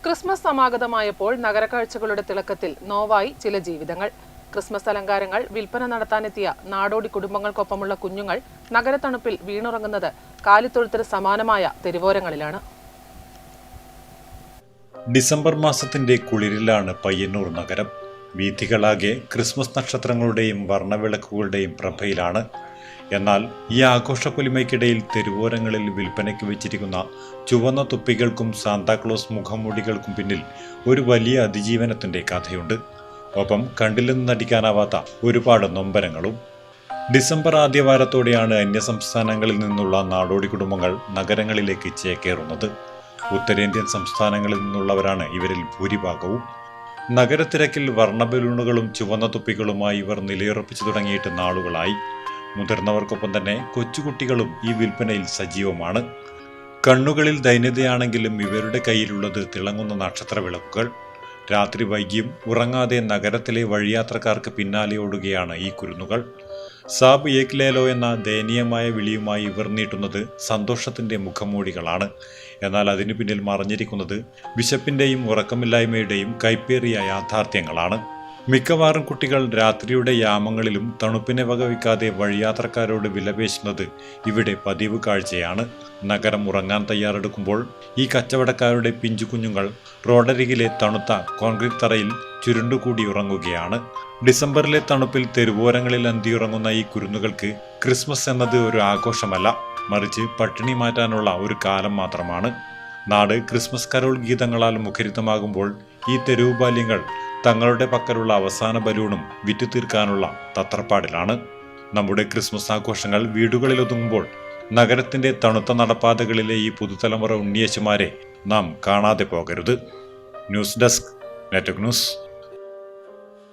Christmas സമാഗതമായപ്പോൾ നഗരക്കാഴ്ചകളുടെ തിളക്കത്തിൽ നോവായി ചില ജീവിതങ്ങൾ. Christmas അലങ്കാരങ്ങൾ വിൽപ്പന നടത്താനെത്തിയ നാടോടി കുടുംബങ്ങൾക്കൊപ്പമുള്ള കുഞ്ഞുങ്ങൾ നഗരത്തണുപ്പിൽ വീണുറങ്ങുന്നത് കാലിത്തൊഴുത്തിന് സമാനമായ തെരുവോരങ്ങളിലാണ്. ഡിസംബർ മാസത്തിന്റെ കുളിരിലാണ് പയ്യന്നൂർ നഗരം. വീഥികളാകെ ക്രിസ്മസ് നക്ഷത്രങ്ങളുടെയും വർണ്ണവിളക്കുകളുടെയും പ്രഭയിലാണ്. എന്നാൽ ഈ ആഘോഷപ്പൊലിമയ്ക്കിടയിൽ തെരുവോരങ്ങളിൽ വിൽപ്പനയ്ക്ക് വെച്ചിരിക്കുന്ന ചുവന്ന തുപ്പികൾക്കും സാന്താക്ലോസ് മുഖംമൂടികൾക്കും പിന്നിൽ ഒരു വലിയ അതിജീവനത്തിന്റെ കഥയുണ്ട്. ഒപ്പം കണ്ടില്ലെന്ന് നടിക്കാനാവാത്ത ഒരുപാട് നൊമ്പരങ്ങളും. ഡിസംബർ ആദ്യവാരത്തോടെയാണ് അന്യസംസ്ഥാനങ്ങളിൽ നിന്നുള്ള നാടോടി കുടുംബങ്ങൾ നഗരങ്ങളിലേക്ക് ചേക്കേറുന്നത്. ഉത്തരേന്ത്യൻ സംസ്ഥാനങ്ങളിൽ നിന്നുള്ളവരാണ് ഇവരിൽ ഭൂരിഭാഗവും. നഗരത്തിരക്കിൽ വർണ്ണ ബലൂണുകളും ചുവന്ന തുപ്പികളുമായി ഇവർ നിലയുറപ്പിച്ചു തുടങ്ങിയിട്ട് നാളുകളായി. മുതിർന്നവർക്കൊപ്പം തന്നെ കൊച്ചുകുട്ടികളും ഈ വിൽപ്പനയിൽ സജീവമാണ്. കണ്ണുകളിൽ ദൈന്യതയാണെങ്കിലും ഇവരുടെ കയ്യിലുള്ളത് തിളങ്ങുന്ന നക്ഷത്ര വിളക്കുകൾ. രാത്രി വൈകിയും ഉറങ്ങാതെ നഗരത്തിലെ വഴിയാത്രക്കാർക്ക് പിന്നാലെ ഓടുകയാണ് ഈ കുരുന്നുകൾ. സാബ് ഏക് ലേലോ എന്ന ദയനീയമായ വിളിയുമായി ഇവർ നീട്ടുന്നത് സന്തോഷത്തിന്റെ മുഖംമൂടികളാണ്. എന്നാൽ അതിനു പിന്നിൽ മറഞ്ഞിരിക്കുന്നത് വിശപ്പിന്റെയും ഉറക്കമില്ലായ്മയുടെയും കൈപ്പേറിയ യാഥാർത്ഥ്യങ്ങളാണ്. മിക്കവാറും കുട്ടികൾ രാത്രിയുടെ യാമങ്ങളിലും തണുപ്പിനെ വകവയ്ക്കാതെ വഴിയാത്രക്കാരോട് വിലപേശുന്നത് ഇവിടെ പതിവ് കാഴ്ചയാണ്. നഗരം ഉറങ്ങാൻ തയ്യാറെടുക്കുമ്പോൾ ഈ കച്ചവടക്കാരുടെ പിഞ്ചു കുഞ്ഞുങ്ങൾ റോഡരികിലെ തണുത്ത കോൺക്രീറ്റ് തറയിൽ ചുരുണ്ടുകൂടി ഉറങ്ങുകയാണ്. ഡിസംബറിലെ തണുപ്പിൽ തെരുവോരങ്ങളിൽ അന്തിയുറങ്ങുന്ന ഈ കുരുന്നുകൾക്ക് ക്രിസ്മസ് എന്നത് ഒരു ആഘോഷമല്ല, മറിച്ച് പട്ടിണി മാറ്റാനുള്ള ഒരു കാലം മാത്രമാണ്. നാട് ക്രിസ്മസ് കരോൾ ഗീതങ്ങളാൽ മുഖരിതമാകുമ്പോൾ ഈ തെരുവ് ബാല്യങ്ങൾ തങ്ങളുടെ പക്കലുള്ള അവസാന ബലൂണും വിറ്റുതീർക്കാനുള്ള തത്രപ്പാടിലാണ്. നമ്മുടെ ക്രിസ്മസ് ആഘോഷങ്ങൾ വീടുകളിൽ ഒതുങ്ങുമ്പോൾ നഗരത്തിന്റെ തണുത്ത നടപ്പാതകളിലെ ഈ പുതുതലമുറ ഉണ്ണിയേശുമാരെ നാം കാണാതെ പോകരുത്. News desk, network news.